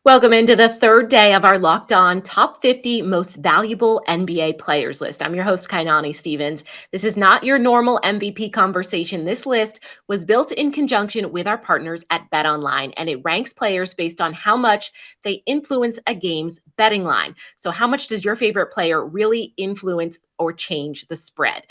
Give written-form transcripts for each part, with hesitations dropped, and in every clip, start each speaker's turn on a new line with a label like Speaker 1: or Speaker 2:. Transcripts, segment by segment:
Speaker 1: Welcome into the third day of our Locked On Top 50 Most Valuable NBA Players list. I'm your host, Kainani Stevens. This is not your normal MVP conversation. This list was built in conjunction with our partners at BetOnline, and it ranks players based on how much they influence a game's betting line. So how much does your favorite player really influence or change the spread?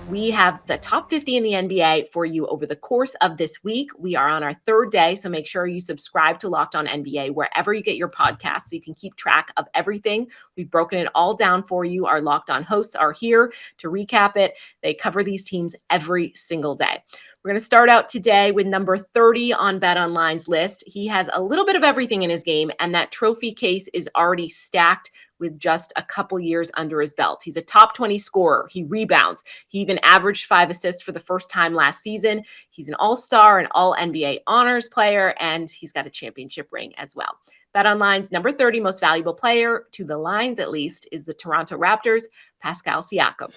Speaker 1: We have the top 50 in the NBA for you over the course of this week. We are on our third day, so make sure you subscribe to Locked On NBA wherever you get your podcasts so you can keep track of everything. We've broken it all down for you. Our Locked On hosts are here to recap it. They cover these teams every single day. We're going to start out today with number 30 on BetOnline's list. He has a little bit of everything in his game, and that trophy case is already stacked with just a couple years under his belt. He's a top 20 scorer. He rebounds. He even averaged 5 assists for the first time last season. He's an all-star, an all-NBA honors player, and he's got a championship ring as well. BetOnline's number 30 most valuable player, to the lines at least, is the Toronto Raptors, Pascal Siakam.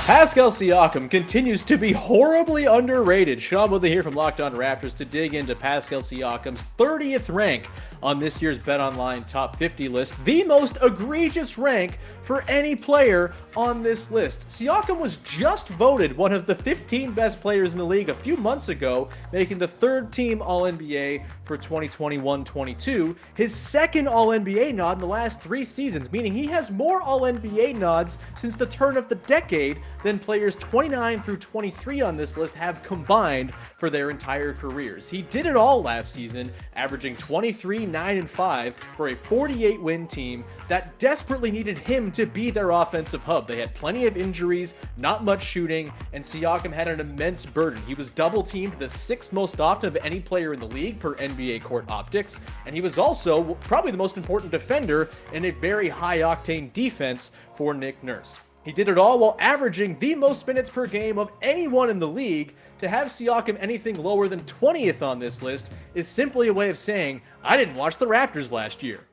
Speaker 2: Pascal Siakam continues to be horribly underrated. Sean Woodley here from Locked On Raptors to dig into Pascal Siakam's 30th rank on this year's BetOnline Top 50 list, the most egregious rank for any player on this list. Siakam was just voted one of the 15 best players in the league a few months ago, making the third team All-NBA for 2021-22, his second All-NBA nod in the last 3 seasons, meaning he has more All-NBA nods since the turn of the decade than players 29 through 23 on this list have combined for their entire careers. He did it all last season, averaging 23, 9, and 5 for a 48-win team that desperately needed him to be their offensive hub. They had plenty of injuries, not much shooting, and Siakam had an immense burden. He was double-teamed the 6th most often of any player in the league per NBA Court Optics, and he was also probably the most important defender in a very high-octane defense for Nick Nurse. He did it all while averaging the most minutes per game of anyone in the league. To have Siakam anything lower than 20th on this list is simply a way of saying, I didn't watch the Raptors last year.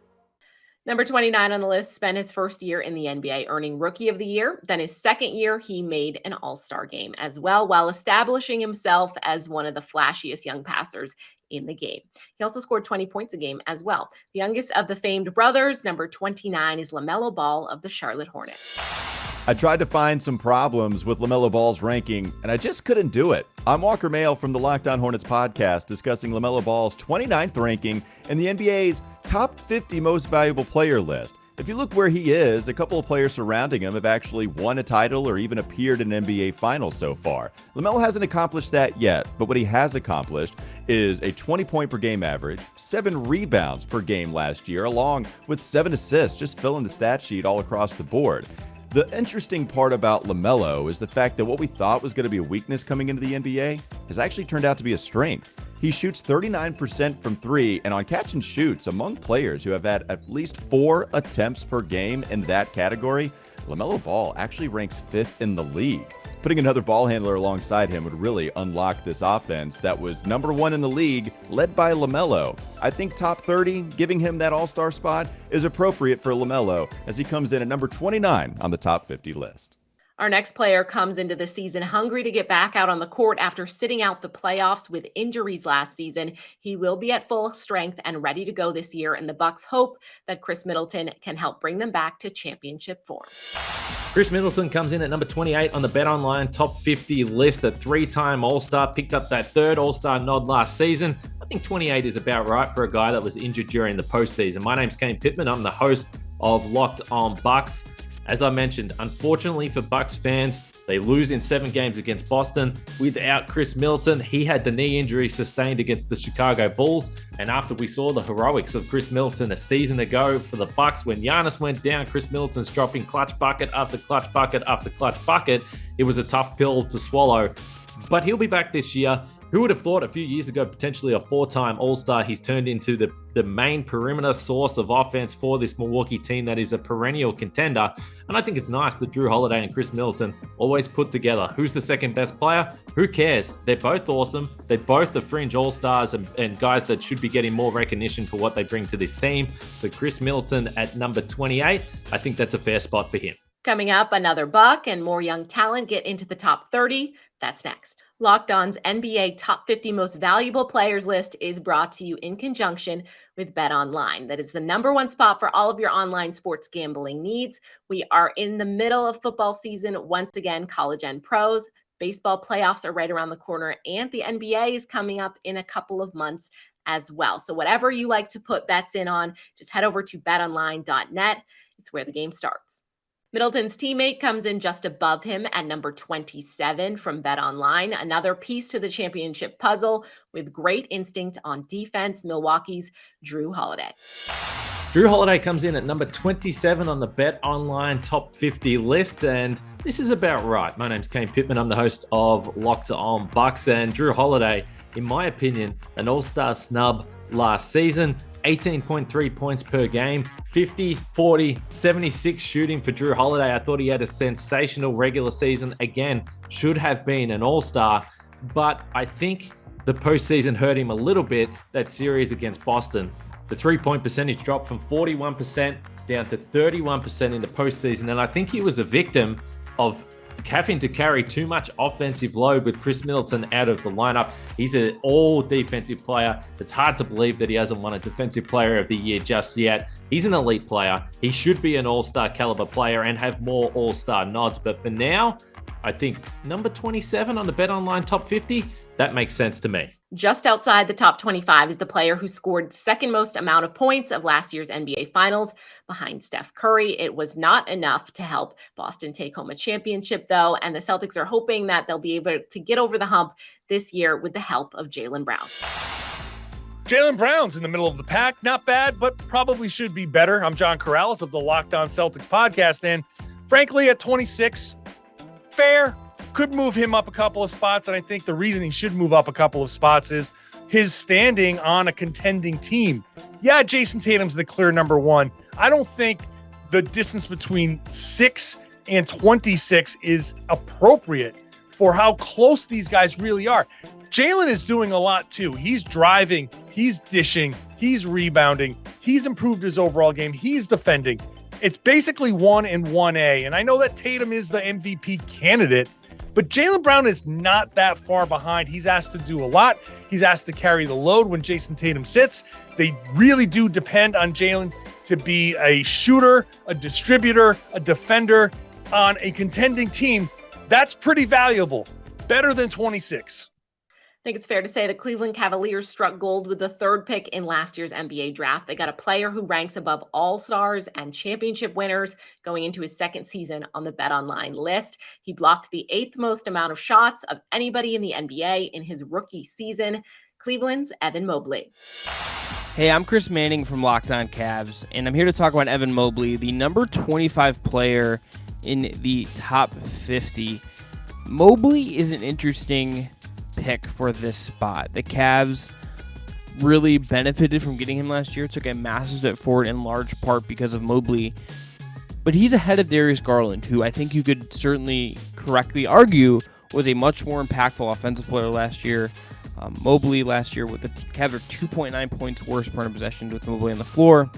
Speaker 1: Number 29 on the list spent his first year in the NBA earning Rookie of the Year. Then his second year, he made an All-Star game as well, while establishing himself as one of the flashiest young passers in the game. He also scored 20 points a game as well. The youngest of the famed brothers, number 29, is LaMelo Ball of the Charlotte Hornets.
Speaker 3: I tried to find some problems with LaMelo Ball's ranking, and I just couldn't do it. I'm Walker Mail from the Locked On Hornets podcast, discussing LaMelo Ball's 29th ranking in the NBA's top 50 most valuable player list. If you look where he is, a couple of players surrounding him have actually won a title or even appeared in NBA Finals so far. LaMelo hasn't accomplished that yet, but what he has accomplished is a 20-point per game average, 7 rebounds per game last year, along with 7 assists, just filling the stat sheet all across the board. The interesting part about LaMelo is the fact that what we thought was going to be a weakness coming into the NBA has actually turned out to be a strength. He shoots 39% from 3, and on catch and shoots, among players who have had at least 4 attempts per game in that category, LaMelo Ball actually ranks 5th in the league. Putting another ball handler alongside him would really unlock this offense that was number 1 in the league, led by LaMelo. I think top 30, giving him that all-star spot, is appropriate for LaMelo as he comes in at number 29 on the top 50 list.
Speaker 1: Our next player comes into the season hungry to get back out on the court after sitting out the playoffs with injuries last season. He will be at full strength and ready to go this year, and the Bucks hope that Khris Middleton can help bring them back to championship form.
Speaker 4: Khris Middleton comes in at number 28 on the BetOnline Top 50 list, a 3-time All-Star, picked up that 3rd All-Star nod last season. I think 28 is about right for a guy that was injured during the postseason. My name's Kane Pittman. I'm the host of Locked On Bucks. As I mentioned, unfortunately for Bucks fans, they lose in 7 games against Boston. Without Khris Middleton, he had the knee injury sustained against the Chicago Bulls. And after we saw the heroics of Khris Middleton a season ago for the Bucks, when Giannis went down, Khris Middleton's dropping clutch bucket after clutch bucket after clutch bucket. It was a tough pill to swallow. But he'll be back this year. Who would have thought a few years ago, potentially a 4-time All-Star, he's turned into the main perimeter source of offense for this Milwaukee team that is a perennial contender. And I think it's nice that Jrue Holiday and Khris Middleton always put together. Who's the second best player? Who cares? They're both awesome. They're both the fringe All-Stars and guys that should be getting more recognition for what they bring to this team. So Khris Middleton at number 28, I think that's a fair spot for him.
Speaker 1: Coming up, another Buck and more young talent get into the top 30. That's next. Locked On's NBA Top 50 Most Valuable Players list is brought to you in conjunction with BetOnline. That is the number one spot for all of your online sports gambling needs. We are in the middle of football season. Once again, college and pros. Baseball playoffs are right around the corner, and the NBA is coming up in a couple of months as well. So whatever you like to put bets in on, just head over to betonline.net. It's where the game starts. Middleton's teammate comes in just above him at number 27 from BetOnline. Another piece to the championship puzzle with great instinct on defense, Milwaukee's JRUE Holiday.
Speaker 4: JRUE Holiday comes in at number 27 on the BetOnline Top 50 list, and this is about right. My name's Kane Pittman. I'm the host of Locked On Bucks, and JRUE Holiday, in my opinion, an all-star snub last season. 18.3 points per game, 50, 40, 76 shooting for JRUE Holiday. I thought he had a sensational regular season. Again, should have been an all-star, but I think the postseason hurt him a little bit, that series against Boston. The three-point percentage dropped from 41% down to 31% in the postseason, and I think he was a victim of having to carry too much offensive load with Khris Middleton out of the lineup. He's an all-defensive player. It's hard to believe that he hasn't won a Defensive Player of the Year just yet. He's an elite player. He should be an all-star caliber player and have more all-star nods. But for now, I think number 27 on the BetOnline Top 50, that makes sense to me.
Speaker 1: Just outside the top 25 is the player who scored second most amount of points of last year's NBA Finals behind Steph Curry. It was not enough to help Boston take home a championship, though, and the Celtics are hoping that they'll be able to get over the hump this year with the help of Jaylen Brown.
Speaker 5: Jaylen Brown's in the middle of the pack. Not bad, but probably should be better. I'm John Corrales of the Locked On Celtics podcast, and frankly, at 26, fair. Could move him up a couple of spots, and I think the reason he should move up a couple of spots is his standing on a contending team. Yeah, Jason Tatum's the clear number one. I don't think the distance between 6 and 26 is appropriate for how close these guys really are. Jaylen is doing a lot too. He's driving, he's dishing, he's rebounding, he's improved his overall game, he's defending. It's basically 1 and 1A, and I know that Tatum is the MVP candidate, but Jaylen Brown is not that far behind. He's asked to do a lot. He's asked to carry the load when Jason Tatum sits. They really do depend on Jaylen to be a shooter, a distributor, a defender on a contending team. That's pretty valuable. Better than 26.
Speaker 1: I think it's fair to say the Cleveland Cavaliers struck gold with the third pick in last year's NBA draft. They got a player who ranks above all-stars and championship winners going into his second season on the BetOnline list. He blocked the 8th most amount of shots of anybody in the NBA in his rookie season. Cleveland's Evan Mobley.
Speaker 6: Hey, I'm Chris Manning from Locked On Cavs, and I'm here to talk about Evan Mobley, the number 25 player in the top 50. Mobley is an interesting pick for this spot. The Cavs really benefited from getting him last year, took a massive step forward in large part because of Mobley, but he's ahead of Darius Garland, who I think you could certainly correctly argue was a much more impactful offensive player last year. Mobley last year with the Cavs are 2.9 points worse per possession with Mobley on the floor,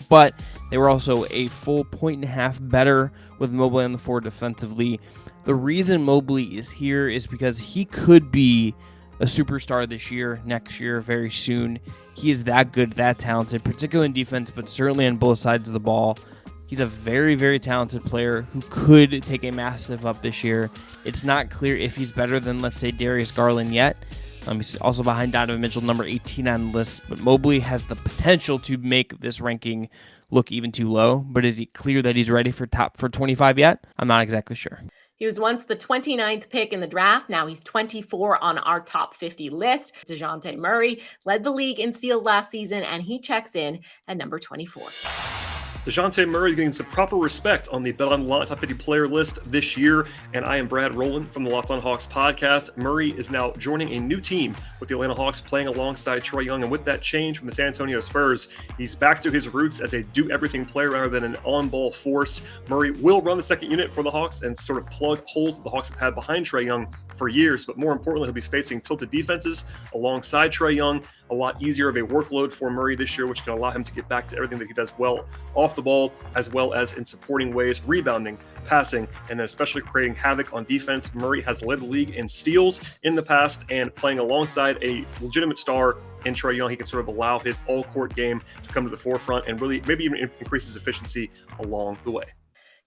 Speaker 6: but they were also a full 1.5 better with Mobley on the floor defensively. The reason Mobley is here is because he could be a superstar this year, next year, very soon. He is that good, that talented, particularly in defense, but certainly on both sides of the ball. He's a very, very talented player who could take a massive up this year. It's not clear if he's better than, let's say, Darius Garland yet. He's also behind Donovan Mitchell, number 18 on the list, but Mobley has the potential to make this ranking look even too low. But is he clear that he's ready for 25 yet? I'm not exactly sure.
Speaker 1: He was once the 29th pick in the draft. Now he's 24 on our top 50 list. DeJounte Murray led the league in steals last season, and he checks in at number 24.
Speaker 7: DeJounte Murray getting some proper respect on the BetOnline Top 50 player list this year, and I am Brad Rowland from the Locked On Hawks podcast. Murray is now joining a new team with the Atlanta Hawks, playing alongside Trae Young, and with that change from the San Antonio Spurs, he's back to his roots as a do-everything player rather than an on-ball force. Murray will run the second unit for the Hawks and sort of plug holes that the Hawks have had behind Trae Young for years, but more importantly, he'll be facing tilted defenses alongside Trae Young. A lot easier of a workload for Murray this year, which can allow him to get back to everything that he does well offensively off the ball, as well as in supporting ways, rebounding, passing, and then especially creating havoc on defense. Murray has led the league in steals in the past, and playing alongside a legitimate star in Trae Young, he can sort of allow his all-court game to come to the forefront and really maybe even increase his efficiency along the way.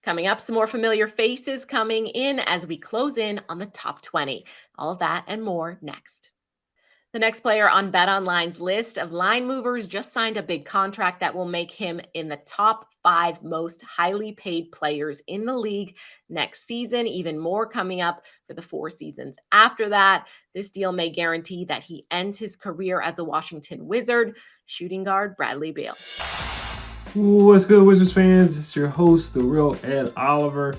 Speaker 1: Coming up, some more familiar faces coming in as we close in on the top 20. All of that and more next. The next player on BetOnline's list of line movers just signed a big contract that will make him in the top 5 most highly paid players in the league next season. Even more coming up for the 4 seasons after that. This deal may guarantee that he ends his career as a Washington Wizard. Shooting guard Bradley Beal.
Speaker 8: What's good, Wizards fans? It's your host, the real Ed Oliver.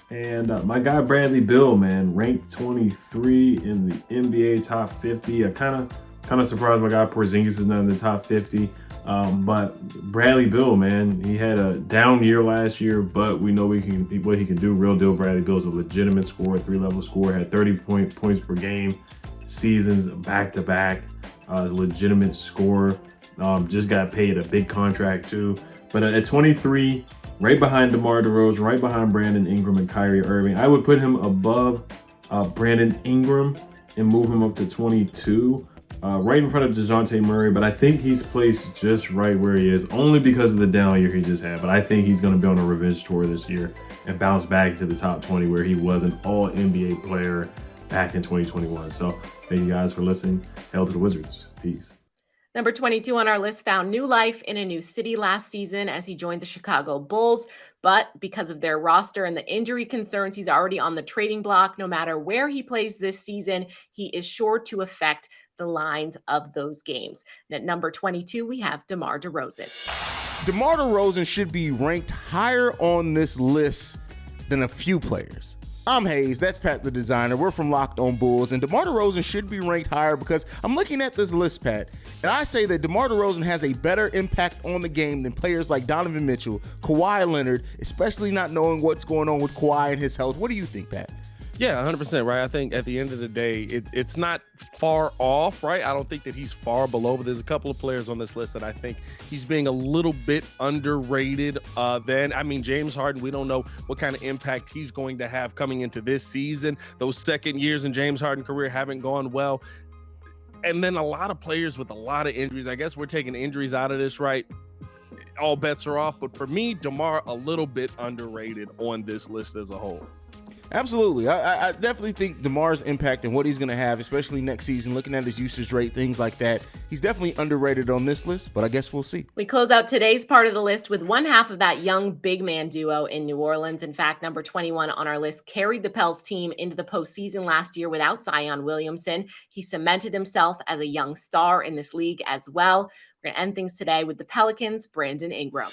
Speaker 8: And my guy Bradley Beal, man, ranked 23 in the NBA top 50. I kind of surprised my guy Porzingis is not in the top 50. But Bradley Beal, man, he had a down year last year, but we know what he can do. Real deal. Bradley Beal is a legitimate scorer, 3-level scorer, had 30 points per game, seasons back to back. A legitimate scorer. Just got paid a big contract too. But at 23. Right behind DeMar DeRozan, right behind Brandon Ingram and Kyrie Irving. I would put him above Brandon Ingram and move him up to 22, right in front of DeJounte Murray. But I think he's placed just right where he is, only because of the down year he just had. But I think he's going to be on a revenge tour this year and bounce back to the top 20 where he was an all-NBA player back in 2021. So thank you guys for listening. Hail to the Wizards. Peace.
Speaker 1: Number 22 on our list found new life in a new city last season as he joined the Chicago Bulls. But because of their roster and the injury concerns, he's already on the trading block. No matter where he plays this season, he is sure to affect the lines of those games. And at number 22, we have DeMar DeRozan.
Speaker 9: DeMar DeRozan should be ranked higher on this list than a few players. I'm Hayes, that's Pat the designer. We're from Locked On Bulls, and DeMar DeRozan should be ranked higher because I'm looking at this list, Pat, and I say that DeMar DeRozan has a better impact on the game than players like Donovan Mitchell, Kawhi Leonard, especially not knowing what's going on with Kawhi and his health. What do you think, Pat?
Speaker 10: Yeah, 100%, right? I think at the end of the day, it's not far off, right? I don't think that he's far below, but there's a couple of players on this list that I think he's being a little bit underrated. James Harden, we don't know what kind of impact he's going to have coming into this season. Those second years in James Harden's career haven't gone well. And then a lot of players with a lot of injuries. I guess we're taking injuries out of this, right? All bets are off. But for me, DeMar, a little bit underrated on this list as a whole.
Speaker 9: Absolutely. I definitely think DeMar's impact and what he's going to have, especially next season, looking at his usage rate, things like that, he's definitely underrated on this list, but I guess we'll see.
Speaker 1: We close out today's part of the list with one half of that young big man duo in New Orleans. In fact, number 21 on our list carried the Pels team into the postseason last year without Zion Williamson. He cemented himself as a young star in this league as well. We're going to end things today with the Pelicans' Brandon Ingram.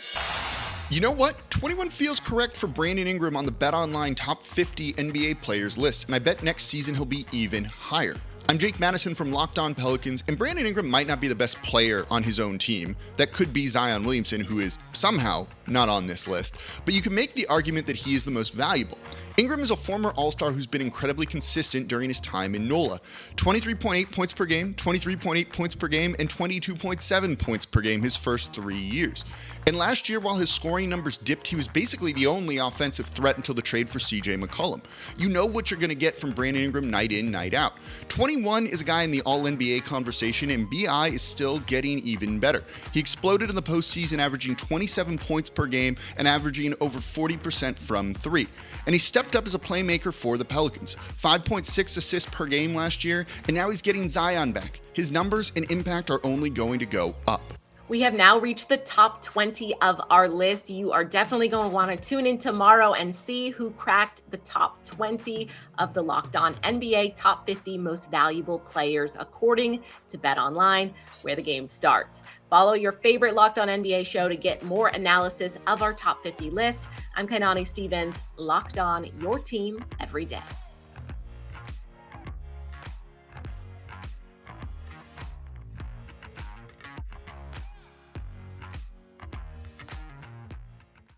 Speaker 11: You know what? 21 feels correct for Brandon Ingram on the BetOnline top 50 NBA players list, and I bet next season he'll be even higher. I'm Jake Madison from Locked On Pelicans, and Brandon Ingram might not be the best player on his own team. That could be Zion Williamson, who is somehow not on this list, but you can make the argument that he is the most valuable. Ingram is a former All-Star who's been incredibly consistent during his time in NOLA. 23.8 points per game, 23.8 points per game, and 22.7 points per game his first 3 years. And last year, while his scoring numbers dipped, he was basically the only offensive threat until the trade for CJ McCollum. You know what you're going to get from Brandon Ingram night in, night out. 21 is a guy in the All-NBA conversation, and BI is still getting even better. He exploded in the postseason, averaging 27 points per game and averaging over 40% from three. And he stepped up as a playmaker for the Pelicans. 5.6 assists per game last year, and now he's getting Zion back. His numbers and impact are only going to go up.
Speaker 1: We have now reached the top 20 of our list. You are definitely going to want to tune in tomorrow and see who cracked the top 20 of the Locked On NBA top 50 most valuable players according to BetOnline, where the game starts. Follow your favorite Locked On NBA show to get more analysis of our top 50 list. I'm Kainani Stevens, Locked On, your team every day.